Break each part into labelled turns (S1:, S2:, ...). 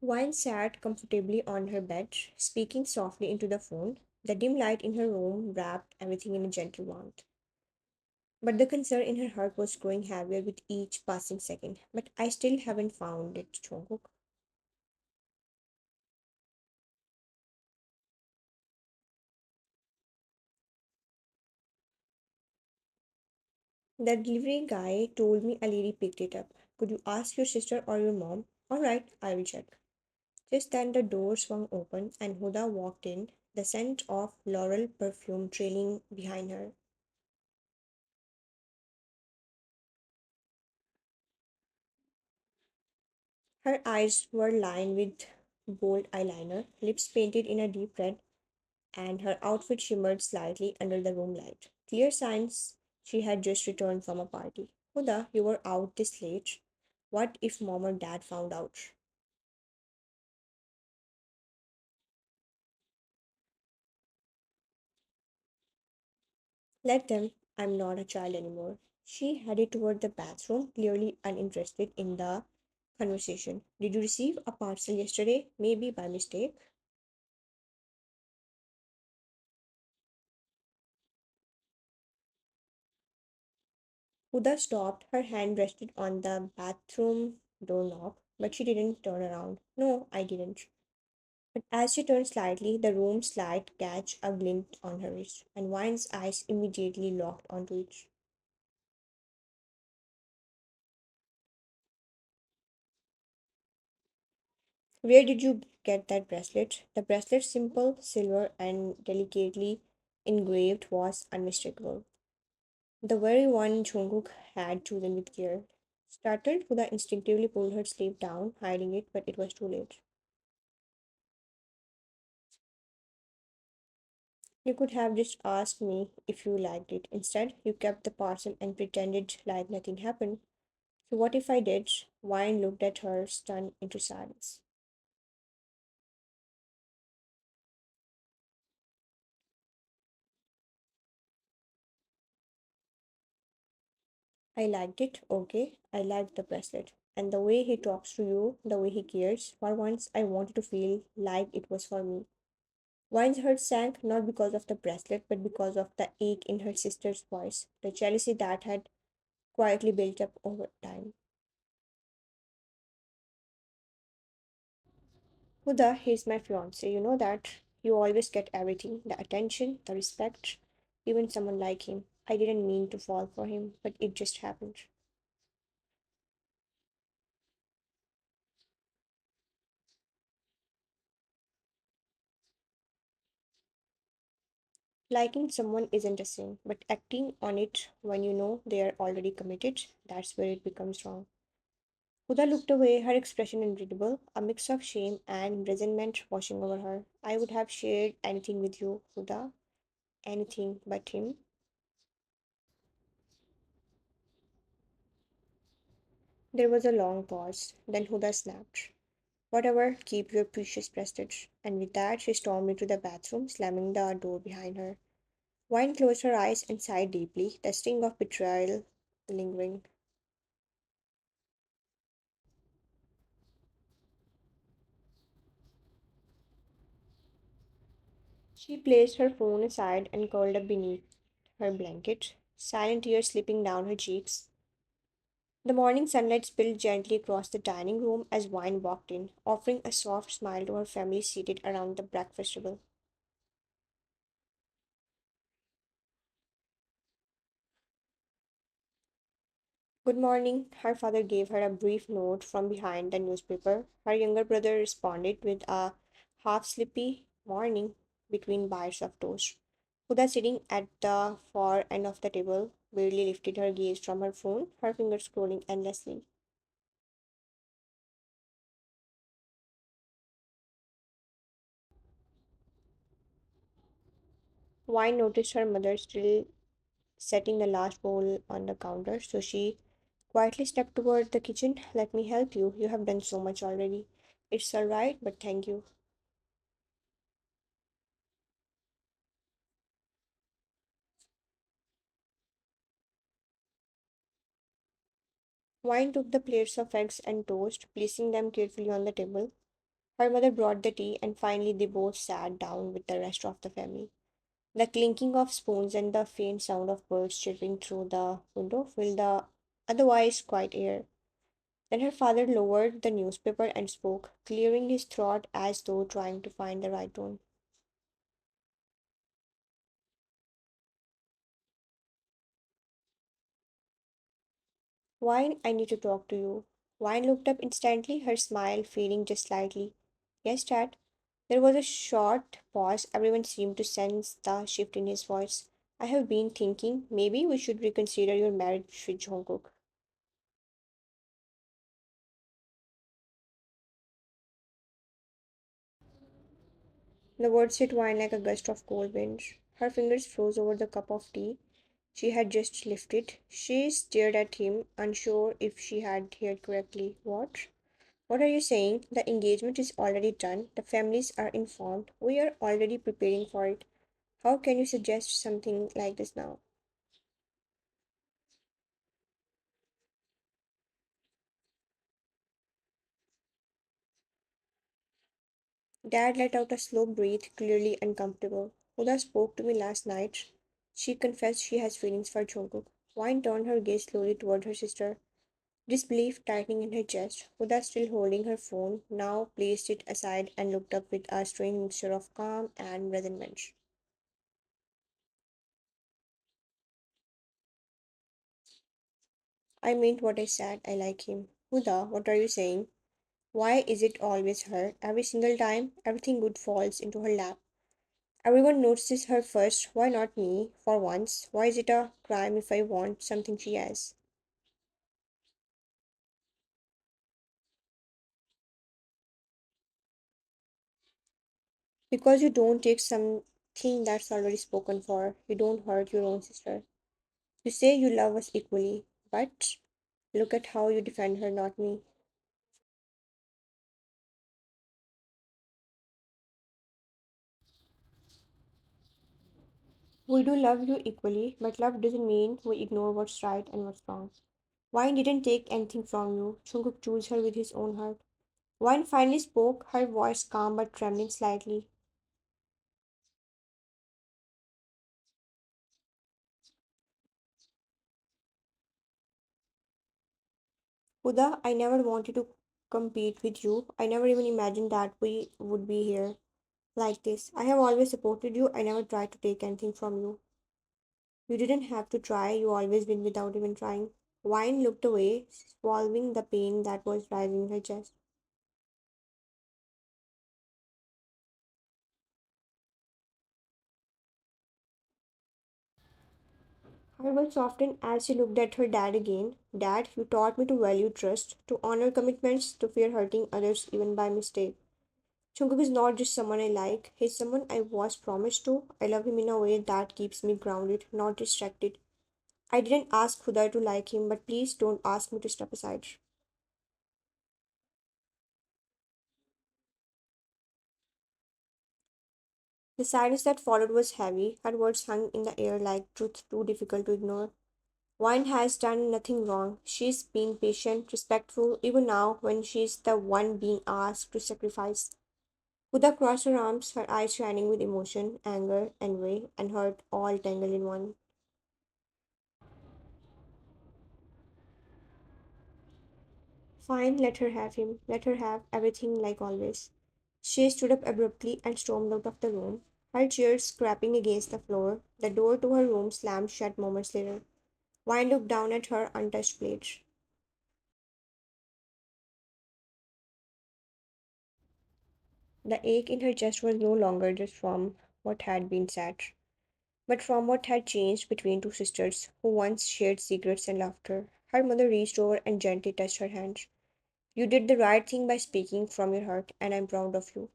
S1: Wine sat comfortably on her bed, speaking softly into the phone. The dim light in her room wrapped everything in a gentle warmth. But the concern in her heart was growing heavier with each passing second. But I still haven't found it, Jungkook. The delivery guy told me a lady picked it up. Could you ask your sister or your mom? All right, I will check. Just then the door swung open and Huda walked in, the scent of laurel perfume trailing behind her. Her eyes were lined with bold eyeliner, lips painted in a deep red, and her outfit shimmered slightly under the room light. Clear signs she had just returned from a party. Huda, you were out this late. What if mom or dad found out? Let them. I'm not a child anymore. She headed toward the bathroom, clearly uninterested in the conversation. Did you receive a parcel yesterday? Maybe by mistake. Huda stopped. Her hand rested on the bathroom doorknob, but she didn't turn around. No, I didn't. But as she turned slightly, the room's light catch a glint on her wrist, and Wine's eyes immediately locked onto it. Where did you get that bracelet? The bracelet, simple, silver, and delicately engraved, was unmistakable. The very one Jungkook had chosen with care. Startled, Huda instinctively pulled her sleeve down, hiding it, but it was too late. You could have just asked me if you liked it. Instead, you kept the parcel and pretended like nothing happened. So, what if I did? Wine looked at her, stunned into silence. I liked it, okay. I liked the bracelet. And the way he talks to you, the way he cares. For once, I wanted to feel like it was for me. Wine's heart sank, not because of the bracelet, but because of the ache in her sister's voice, the jealousy that had quietly built up over time. Huda, he's my fiance. You know that. You always get everything, the attention, the respect, even someone like him. I didn't mean to fall for him, but it just happened. Liking someone isn't a sin, but acting on it when you know they are already committed, that's where it becomes wrong. Huda looked away, her expression unreadable, a mix of shame and resentment washing over her. I would have shared anything with you, Huda, anything but him. There was a long pause, then Huda snapped. Whatever, keep your precious prestige. And with that, she stormed into the bathroom, slamming the door behind her. Wine closed her eyes and sighed deeply, the sting of betrayal lingering. She placed her phone aside and curled up beneath her blanket, silent tears slipping down her cheeks. The morning sunlight spilled gently across the dining room as Wine walked in, offering a soft smile to her family seated around the breakfast table. Good morning. Her father gave her a brief note from behind the newspaper. Her younger brother responded with a half sleepy morning between bites of toast. Huda, sitting at the far end of the table, barely lifted her gaze from her phone, her fingers scrolling endlessly. Wine noticed her mother still setting the last bowl on the counter, so she quietly stepped toward the kitchen. Let me help you. You have done so much already. It's all right, but thank you. Wine took the plates of eggs and toast, placing them carefully on the table. Her mother brought the tea, and finally they both sat down with the rest of the family. The clinking of spoons and the faint sound of birds chirping through the window filled the otherwise quiet air. Then her father lowered the newspaper and spoke, clearing his throat as though trying to find the right tone. Wine, I need to talk to you. Wine looked up instantly, her smile fading just slightly. Yes, Dad. There was a short pause. Everyone seemed to sense the shift in his voice. I have been thinking maybe we should reconsider your marriage with Jungkook. The words hit Wine like a gust of cold wind. Her fingers froze over the cup of tea she had just lifted. She stared at him, unsure if she had heard correctly. What? What are you saying? The engagement is already done. The families are informed. We are already preparing for it. How can you suggest something like this now? Dad let out a slow breath, clearly uncomfortable. Huda spoke to me last night. She confessed she has feelings for Jungkook. Wine turned her gaze slowly toward her sister, disbelief tightening in her chest. Huda, still holding her phone, now placed it aside and looked up with a strange mixture of calm and resentment. I meant what I said. I like him. Huda, what are you saying? Why is it always her? Every single time, everything good falls into her lap. Everyone notices her first. Why not me, for once? Why is it a crime if I want something she has? Because you don't take something that's already spoken for. You don't hurt your own sister. You say you love us equally, but look at how you defend her, not me. We do love you equally, but love doesn't mean we ignore what's right and what's wrong. Wine didn't take anything from you. Jungkook chose her with his own heart. Wine finally spoke, her voice calm but trembling slightly. Huda, I never wanted to compete with you. I never even imagined that we would be here like this. I have always supported you. I never tried to take anything from you. You didn't have to try. You always win without even trying. Wine looked away, swallowing the pain that was rising in her chest. Her voice softened as she looked at her dad again. Dad, you taught me to value trust, to honor commitments, to fear hurting others even by mistake. Jungkook is not just someone I like, he's someone I was promised to. I love him in a way that keeps me grounded, not distracted. I didn't ask Khudai to like him, but please don't ask me to step aside. The silence that followed was heavy. Her words hung in the air like truth too difficult to ignore. Wine has done nothing wrong. She's been patient, respectful, even now when she's the one being asked to sacrifice. Huda crossed her arms, her eyes shining with emotion, anger, envy, and hurt all tangled in one. Fine, let her have him. Let her have everything like always. She stood up abruptly and stormed out of the room, her chair scraping against the floor. The door to her room slammed shut moments later. Wine looked down at her untouched plate. The ache in her chest was no longer just from what had been said, but from what had changed between two sisters who once shared secrets and laughter. Her mother reached over and gently touched her hand. You did the right thing by speaking from your heart, and I'm proud of you.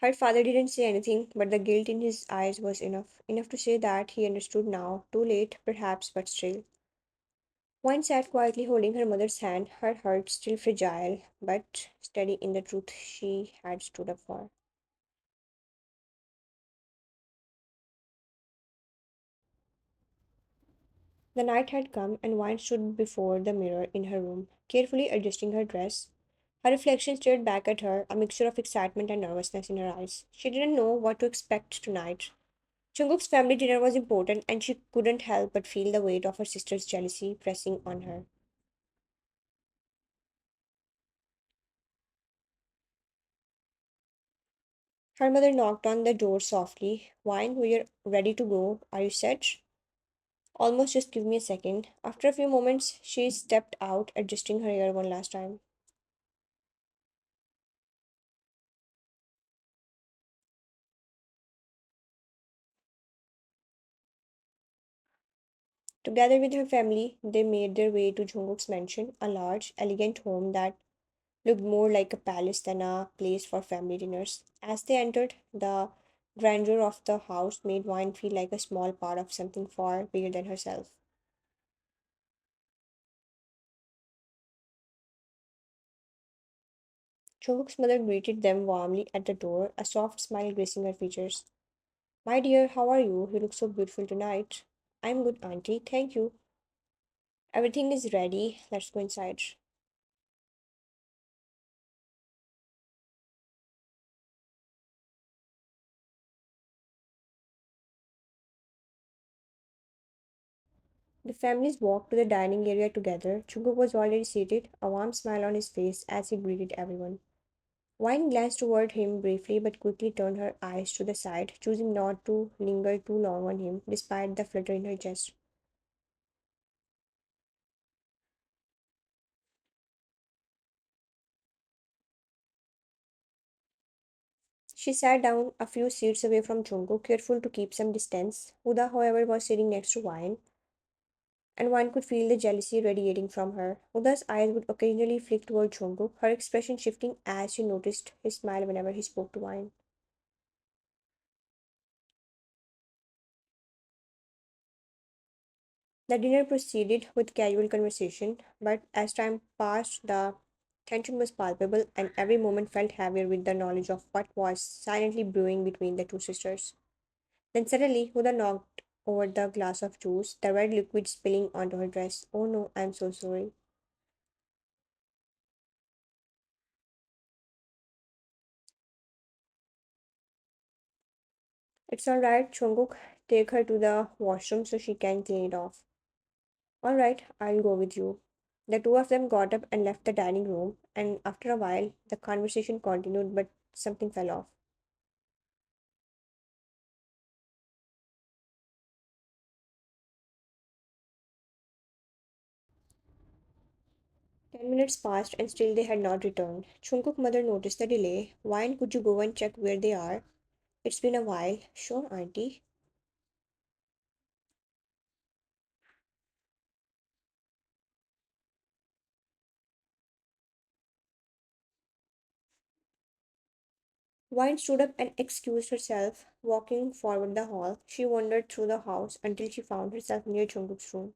S1: Her father didn't say anything, but the guilt in his eyes was enough. Enough to say that he understood now. Too late, perhaps, but still. One sat quietly holding her mother's hand, her heart still fragile, but steady in the truth she had stood up for. The night had come, and Wine stood before the mirror in her room, carefully adjusting her dress. Her reflection stared back at her, a mixture of excitement and nervousness in her eyes. She didn't know what to expect tonight. Jungkook's family dinner was important, and she couldn't help but feel the weight of her sister's jealousy pressing on her. Her mother knocked on the door softly. Wine, we are ready to go. Are you set? Almost just give me a second. After a few moments, she stepped out, adjusting her hair one last time. Together with her family, they made their way to Jungkook's mansion, a large, elegant home that looked more like a palace than a place for family dinners. As they entered, the grandeur of the house made Wine feel like a small part of something far bigger than herself. Jungkook's mother greeted them warmly at the door, a soft smile gracing her features. My dear, how are you? You look so beautiful tonight. I'm good, Auntie. Thank you. Everything is ready. Let's go inside. The families walked to the dining area together. Jungkook was already seated, a warm smile on his face as he greeted everyone. Wine glanced toward him briefly but quickly turned her eyes to the side, choosing not to linger too long on him despite the flutter in her chest. She sat down a few seats away from Jungkook, careful to keep some distance. Huda, however, was sitting next to Wine, and one could feel the jealousy radiating from her. Huda's eyes would occasionally flick toward Jungkook, her expression shifting as she noticed his smile whenever he spoke to Wine. The dinner proceeded with casual conversation, but as time passed, the tension was palpable, and every moment felt heavier with the knowledge of what was silently brewing between the two sisters. Then suddenly, Huda knocked over the glass of juice, the red liquid spilling onto her dress. Oh no, I'm so sorry. It's alright, Chunguk. Take her to the washroom so she can clean it off. Alright, I'll go with you. The two of them got up and left the dining room, and after a while, the conversation continued, but something fell off. 10 minutes passed, and still they had not returned. Chungkuk's mother noticed the delay. Wine, could you go and check where they are? It's been a while. Sure, auntie. Wine stood up and excused herself. Walking forward the hall, she wandered through the house until she found herself near Chungkuk's room.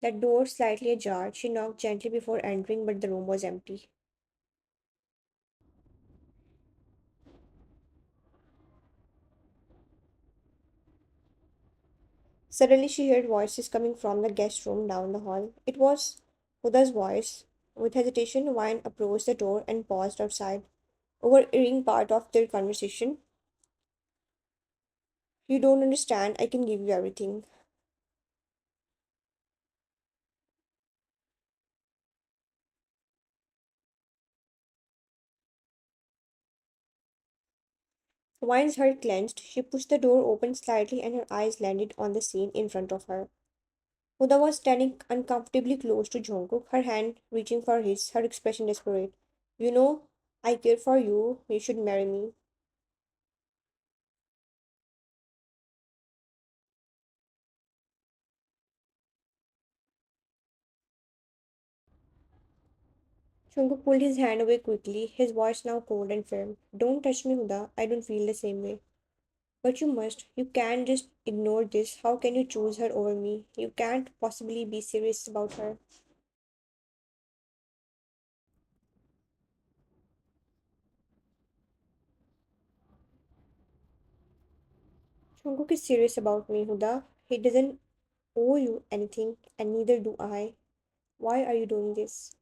S1: The door slightly ajar. She knocked gently before entering, but the room was empty. Suddenly, she heard voices coming from the guest room down the hall. It was Huda's voice. With hesitation, Wine approached the door and paused outside, overhearing part of their conversation. You don't understand. I can give you everything. Wine's heart clenched. She pushed the door open slightly and her eyes landed on the scene in front of her. Huda was standing uncomfortably close to Jungkook, her hand reaching for his, her expression desperate. You know, I care for you. You should marry me. Jungkook pulled his hand away quickly, his voice now cold and firm. Don't touch me, Huda. I don't feel the same way. But you must. You can't just ignore this. How can you choose her over me? You can't possibly be serious about her. Jungkook is serious about me, Huda. He doesn't. owe you anything, and neither do I. Why are you doing this?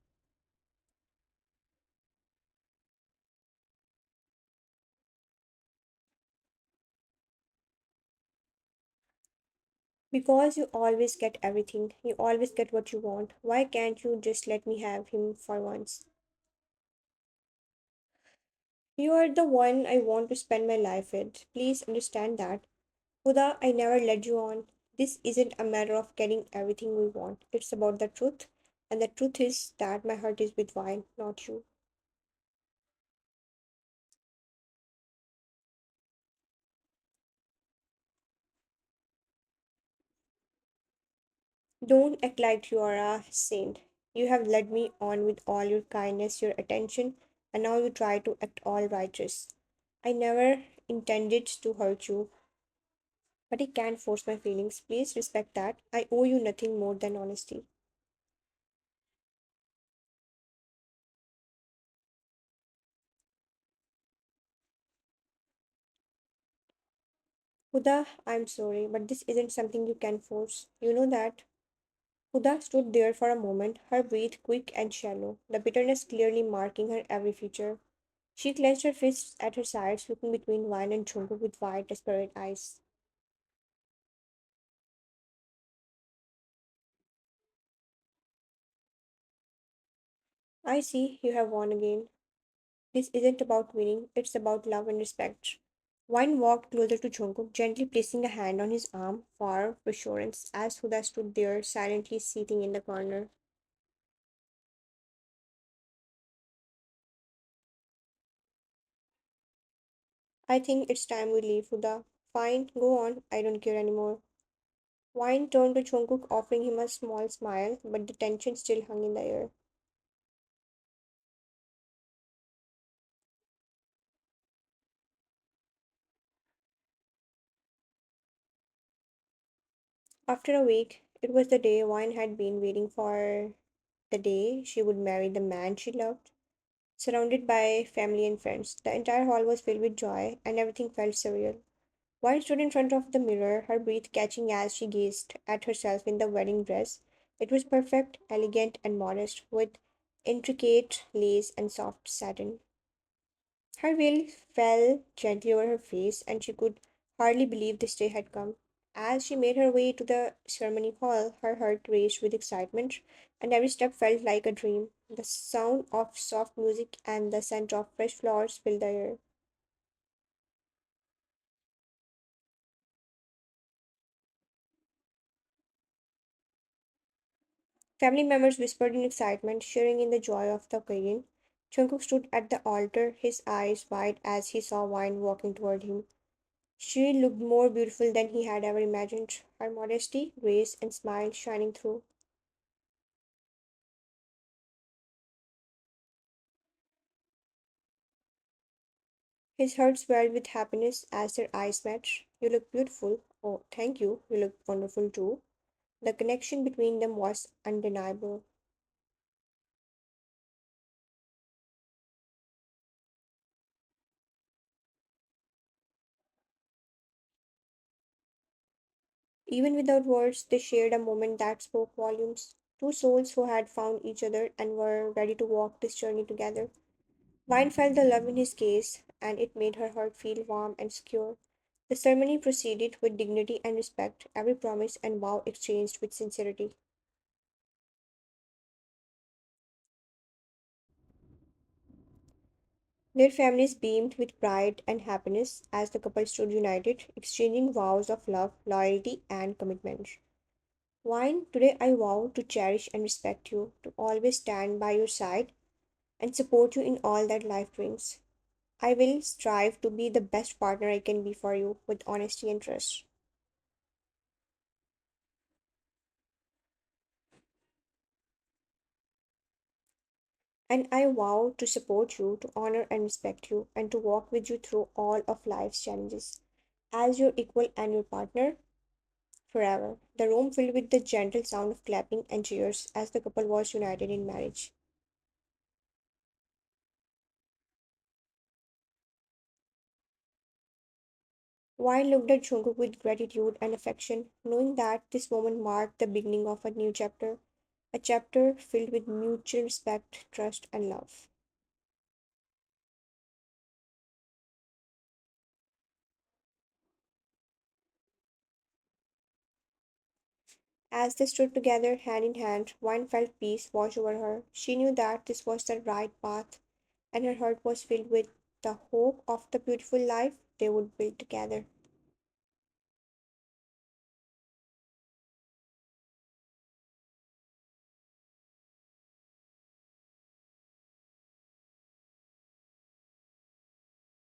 S1: Because you always get everything. You always get what you want. Why can't you just let me have him for once? You are the one I want to spend my life with. Please understand that. Huda, I never led you on. This isn't a matter of getting everything we want. It's about the truth. And the truth is that my heart is with wine, not you. Don't act like you are a saint. You have led me on with all your kindness, your attention, and now you try to act all righteous. I never intended to hurt you, but I can't force my feelings. Please respect that. I owe you nothing more than honesty. Huda, I'm sorry, but this isn't something you can force. You know that. Huda stood there for a moment, her breath quick and shallow, the bitterness clearly marking her every feature. She clenched her fists at her sides, looking between Wine and Jungkook with wide, desperate eyes. I see you have won again. This isn't about winning, it's about love and respect. Wine walked closer to Jungkook, gently placing a hand on his arm for reassurance as Huda stood there silently sitting in the corner. I think it's time we leave, Huda. Fine, go on, I don't care anymore. Wine turned to Jungkook, offering him a small smile, but the tension still hung in the air. After a week, it was the day Wine had been waiting for, the day she would marry the man she loved. Surrounded by family and friends, the entire hall was filled with joy, and everything felt surreal. Wine stood in front of the mirror, her breath catching as she gazed at herself in the wedding dress. It was perfect, elegant, and modest, with intricate lace and soft satin. Her veil fell gently over her face, and she could hardly believe this day had come. As she made her way to the ceremony hall, her heart raced with excitement, and every step felt like a dream. The sound of soft music and the scent of fresh flowers filled the air. Family members whispered in excitement, sharing in the joy of the occasion. Jungkook stood at the altar, his eyes wide as he saw Wine walking toward him. She looked more beautiful than he had ever imagined, her modesty, grace, and smile shining through. His heart swelled with happiness as their eyes met. You look beautiful. Oh, thank you. You look wonderful too. The connection between them was undeniable. Even without words, they shared a moment that spoke volumes. Two souls who had found each other and were ready to walk this journey together. Vine felt the love in his gaze, and it made her heart feel warm and secure. The ceremony proceeded with dignity and respect, every promise and vow exchanged with sincerity. Their families beamed with pride and happiness as the couple stood united, exchanging vows of love, loyalty, and commitment. Wine, today I vow to cherish and respect you, to always stand by your side and support you in all that life brings. I will strive to be the best partner I can be for you with honesty and trust. And I vow to support you, to honor and respect you, and to walk with you through all of life's challenges as your equal and your partner forever. The room filled with the gentle sound of clapping and cheers as the couple was united in marriage. Wine looked at Jungkook with gratitude and affection, knowing that this moment marked the beginning of a new chapter, a chapter filled with mutual respect, trust, and love. As they stood together, hand in hand, Wine felt peace wash over her. She knew that this was the right path, and her heart was filled with the hope of the beautiful life they would build together.